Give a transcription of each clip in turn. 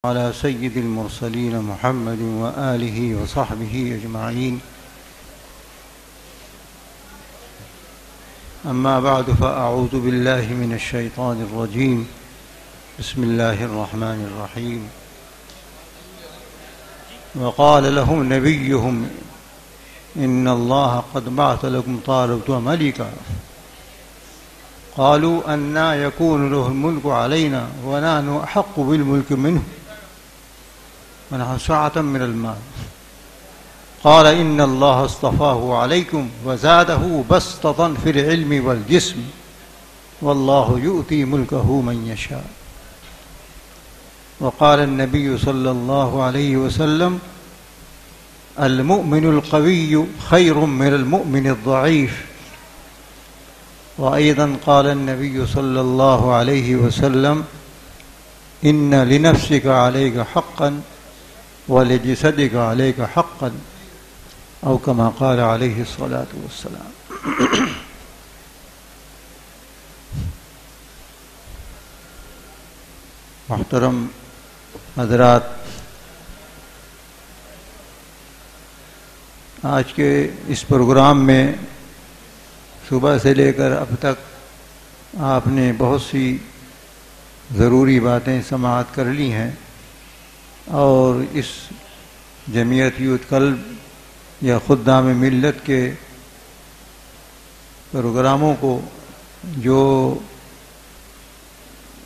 على سيد المرسلين محمد وآله وصحبه أجمعين. أما بعد فأعوذ بالله من الشيطان الرجيم. بسم الله الرحمن الرحيم. وقال لهم نبيهم إن الله قد بعث لكم طالوت ملكا قالوا أنى يكون له الملك علينا ونحن أحق بالملك منه ونحن سعة من المال قال إن الله اصطفاه عليكم وزاده بسطة في العلم والجسم والله يؤتي ملكه من يشاء. وقال النبي صلى الله عليه وسلم المؤمن القوي خير من المؤمن الضعيف. وأيضا قال النبي صلى الله عليه وسلم إن لنفسك عليك حقا ولجسدك عليك حقا أو كما قال عليه الصلاة والسلام. محترم حضرات، آج کے اس پروگرام میں صبح سے لے کر اب تک آپ نے بہت سی ضروری باتیں سماعت کر لی ہیں، اور اس جمعیت یوتھ قلب یا خدام ملت کے پروگراموں کو جو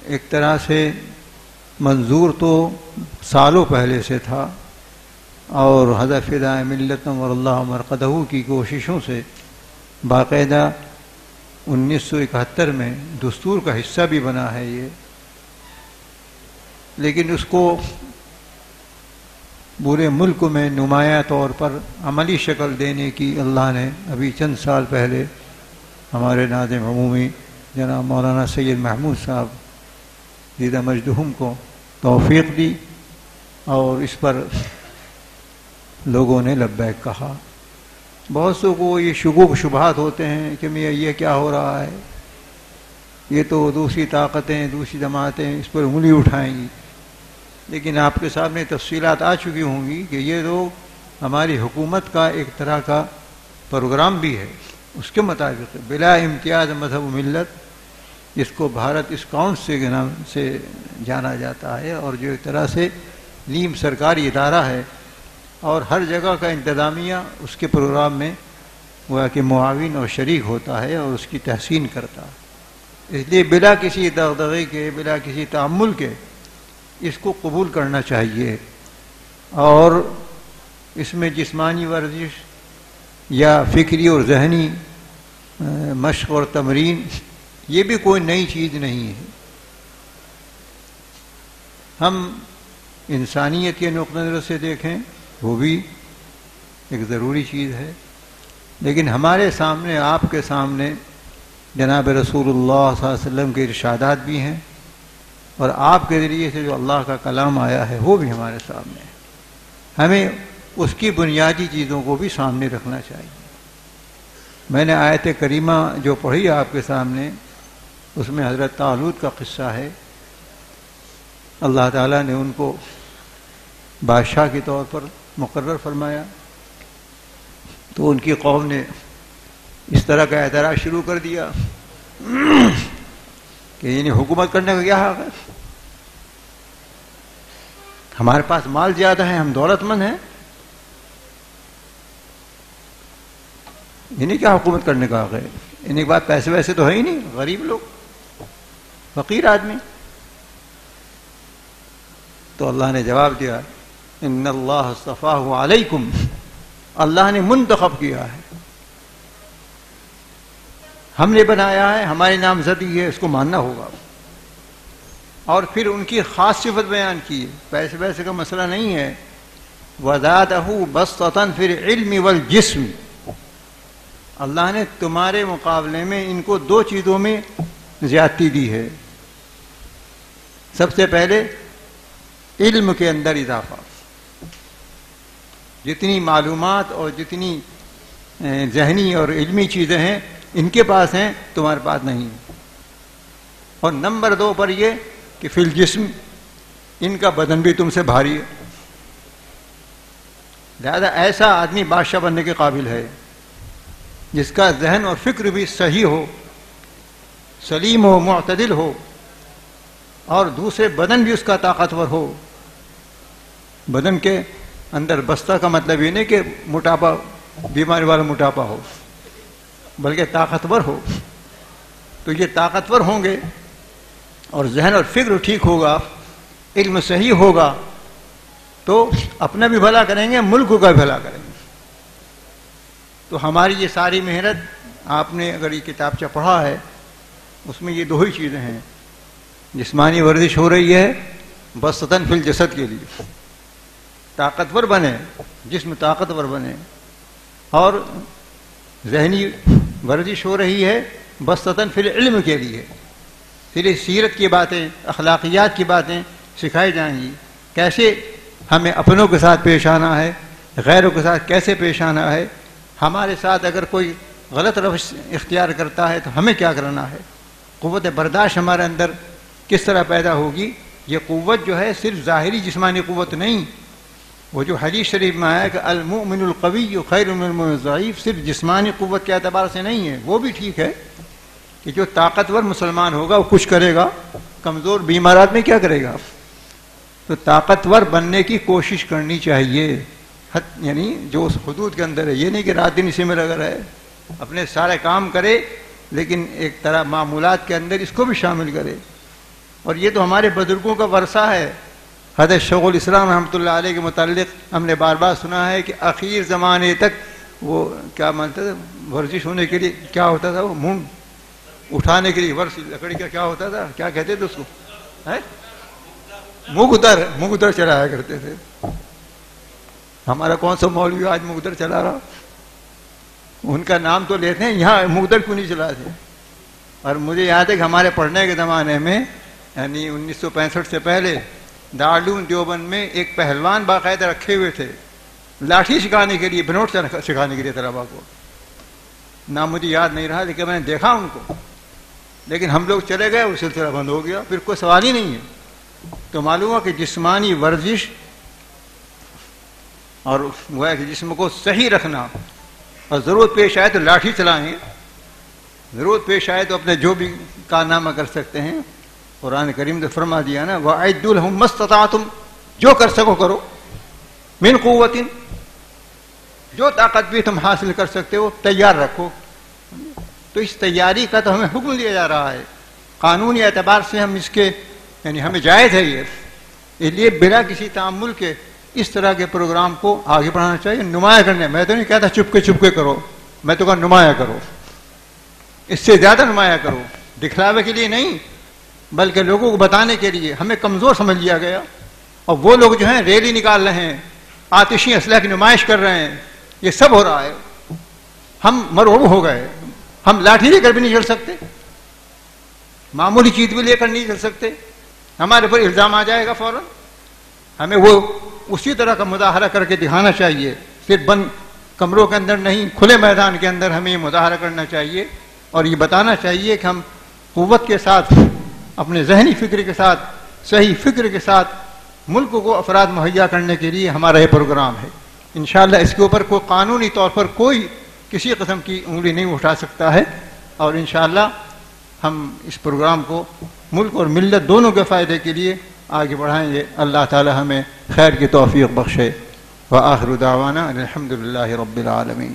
ایک طرح سے منظور تو سالوں پہلے سے تھا، اور حضرت فدائے ملت نور اللہ مرقدہ کی کوششوں سے باقاعدہ 1971 میں دستور کا حصہ بھی بنا ہے یہ، لیکن اس کو پورے ملک میں نمایاں طور پر عملی شکل دینے کی اللہ نے ابھی چند سال پہلے ہمارے ناظم عمومی جناب مولانا سید محمود صاحب دیدہ مجدہم کو توفیق دی، اور اس پر لوگوں نے لبیک کہا. بہت سو کو یہ شکوک شبہات ہوتے ہیں کہ میاں یہ کیا ہو رہا ہے، یہ تو دوسری طاقتیں دوسری جماعتیں اس پر انگلی اٹھائیں گی، لیکن آپ کے سامنے تفصیلات آ چکی ہوں گی کہ یہ تو ہماری حکومت کا ایک طرح کا پروگرام بھی ہے. اس کے مطابق بلا امتیاز مذہب و ملت، جس کو بھارت اسکاؤنٹ کے نام سے جانا جاتا ہے، اور جو ایک طرح سے نیم سرکاری ادارہ ہے، اور ہر جگہ کا انتظامیہ اس کے پروگرام میں گویا کہ معاون اور شریک ہوتا ہے اور اس کی تحسین کرتا ہے. اس لیے بلا کسی دغدغے کے، بلا کسی تعمل کے اس کو قبول کرنا چاہیے، اور اس میں جسمانی ورزش یا فکری اور ذہنی مشق اور تمرین یہ بھی کوئی نئی چیز نہیں ہے. ہم انسانیت کے نقطہ نظر سے دیکھیں وہ بھی ایک ضروری چیز ہے، لیکن ہمارے سامنے، آپ کے سامنے جناب رسول اللہ صلی اللہ علیہ وسلم کے ارشادات بھی ہیں، اور آپ کے ذریعے سے جو اللہ کا کلام آیا ہے وہ بھی ہمارے سامنے ہے. ہمیں اس کی بنیادی چیزوں کو بھی سامنے رکھنا چاہیے. میں نے آیت کریمہ جو پڑھی آپ کے سامنے، اس میں حضرت طالوت کا قصہ ہے. اللہ تعالیٰ نے ان کو بادشاہ کے طور پر مقرر فرمایا، تو ان کی قوم نے اس طرح کا اعتراض شروع کر دیا کہ یعنی حکومت کرنے کا کیا حق ہے، ہمارے پاس مال زیادہ ہے، ہم دولت مند ہیں، انہیں کیا حکومت کرنے کا حق ہے، انہیں کے بعد پیسے ویسے تو ہے ہی نہیں، غریب لوگ، فقیر آدمی. تو اللہ نے جواب دیا ان اللہ اصطفاہ علیکم، اللہ نے منتخب کیا ہے، ہم نے بنایا ہے، ہماری نامزدگی ہے، اس کو ماننا ہوگا. اور پھر ان کی خاص صفت بیان کی، پیسے ویسے کا مسئلہ نہیں ہے. وَزَادَهُ بَسْطَةً فِي الْعِلْمِ وَالْجِسْمِ، اللہ نے تمہارے مقابلے میں ان کو دو چیزوں میں زیادتی دی ہے. سب سے پہلے علم کے اندر اضافہ، جتنی معلومات اور جتنی ذہنی اور علمی چیزیں ہیں ان کے پاس ہیں، تمہارے پاس نہیں. اور نمبر 2 پر یہ کہ فی الجسم، ان کا بدن بھی تم سے بھاری ہے. لہذا ایسا آدمی بادشاہ بننے کے قابل ہے جس کا ذہن اور فکر بھی صحیح ہو، سلیم ہو، معتدل ہو، اور دوسرے بدن بھی اس کا طاقتور ہو. بدن کے اندر بستہ کا مطلب یہ نہیں کہ موٹاپا، بیماری والا موٹاپا ہو، بلکہ طاقتور ہو. تو یہ طاقتور ہوں گے اور ذہن اور فکر ٹھیک ہوگا، علم صحیح ہوگا، تو اپنا بھی بھلا کریں گے، ملک کا بھی بھلا کریں گے. تو ہماری یہ ساری محنت، آپ نے اگر یہ کتابچہ پڑھا ہے اس میں یہ دو ہی چیزیں ہیں. جسمانی ورزش ہو رہی ہے بسطن فی الجسد کے لیے، طاقتور بنے، جسم طاقتور بنے، اور ذہنی ورزش ہو رہی ہے بسطن فی العلم کے لیے. پھر سیرت کی باتیں، اخلاقیات کی باتیں سکھائی جائیں گی، کیسے ہمیں اپنوں کے ساتھ پیش آنا ہے، غیروں کے ساتھ کیسے پیش آنا ہے، ہمارے ساتھ اگر کوئی غلط روش اختیار کرتا ہے تو ہمیں کیا کرنا ہے، قوت برداشت ہمارے اندر کس طرح پیدا ہوگی. یہ قوت جو ہے صرف ظاہری جسمانی قوت نہیں، وہ جو حدیث شریف میں آیا کہ المؤمن القوی خیر من المؤمن الضعیف، صرف جسمانی قوت کے اعتبار سے نہیں ہے. وہ بھی ٹھیک ہے کہ جو طاقتور مسلمان ہوگا وہ کچھ کرے گا، کمزور بیمار آدمی کیا کرے گا. تو طاقتور بننے کی کوشش کرنی چاہیے، یعنی جو اس حدود کے اندر ہے. یہ نہیں کہ رات دن اسی میں لگا رہے، اپنے سارے کام کرے لیکن ایک طرح معمولات کے اندر اس کو بھی شامل کرے. اور یہ تو ہمارے بزرگوں کا ورثہ ہے. حضرت شیخ الاسلام رحمۃ اللہ علیہ کے متعلق ہم نے بار بار سنا ہے کہ اخیر زمانے تک وہ کیا مانتے تھے، ورزش ہونے کے لیے کیا ہوتا تھا، وہ مونگ اٹھانے کے لیے ورزش لکڑی کا کیا ہوتا تھا، کیا کہتے تھے اس کو، مغدر چلایا کرتے تھے. ہمارا کون سا مولوی آج مغدر چلا رہا، ان کا نام تو لیتے ہیں، یہاں مغدر کیوں نہیں چلاتے. اور مجھے یاد ہے کہ ہمارے پڑھنے کے زمانے میں یعنی 1965 سے پہلے دارالعلوم دیوبند میں ایک پہلوان باقاعدہ رکھے ہوئے تھے لاٹھی سکھانے کے لیے، بنوٹ سکھانے کے لیے طلبا کو. نام مجھے یاد نہیں رہا لیکن میں نے دیکھا ان کو. لیکن ہم لوگ چلے گئے، وہ سلسلہ بند ہو گیا، پھر کوئی سوال ہی نہیں ہے. تو معلوم ہوا کہ جسمانی ورزش اور وہ ہے کہ جسم کو صحیح رکھنا، اور ضرورت پیش آئے تو لاٹھی چلائیں، ضرورت پیش آئے تو اپنے جو بھی کارنامہ کر سکتے ہیں. قرآن کریم نے فرما دیا نا وَأَعِدُّوا لَهُم مَّا اسْتَطَعْتُمْ، جو کر سکو کرو، من قوت، جو طاقت بھی تم حاصل کر سکتے ہو تیار رکھو. تو اس تیاری کا تو ہمیں حکم دیا جا رہا ہے، قانونی اعتبار سے ہم اس کے یعنی ہمیں جائز ہے یہ. اس لیے بلا کسی تعامل کے اس طرح کے پروگرام کو آگے بڑھانا چاہیے. نمایاں کرنے، میں تو نہیں کہتا چپ کے کرو، میں تو کہا نمایاں کرو، اس سے زیادہ نمایاں کرو، دکھلاوے کے لیے نہیں بلکہ لوگوں کو بتانے کے لیے. ہمیں کمزور سمجھ لیا گیا، اور وہ لوگ جو ہیں ریلی نکال رہے ہیں، آتشی اسلحہ کی نمائش کر رہے ہیں، یہ سب ہو رہا ہے. ہم مرعوب ہو گئے، ہم لاٹھی لے کر بھی نہیں چل سکتے، معمولی چیز بھی لے کر نہیں چل سکتے، ہمارے اوپر الزام آ جائے گا فوراً. ہمیں وہ اسی طرح کا مظاہرہ کر کے دکھانا چاہیے، صرف بند کمروں کے اندر نہیں، کھلے میدان کے اندر ہمیں یہ مظاہرہ کرنا چاہیے اور یہ بتانا چاہیے کہ ہم قوت کے ساتھ، اپنے ذہنی فکر کے ساتھ، صحیح فکر کے ساتھ ملک کو افراد مہیا کرنے کے لیے ہمارا یہ پروگرام ہے. انشاءاللہ اس کے اوپر کوئی قانونی طور پر کوئی کسی قسم کی انگلی نہیں اٹھا سکتا ہے، اور انشاءاللہ ہم اس پروگرام کو ملک اور ملت دونوں کے فائدے کے لیے آگے بڑھائیں گے. اللہ تعالی ہمیں خیر کی توفیق بخشے. وآخر دعوانا الحمد للہ رب العالمین.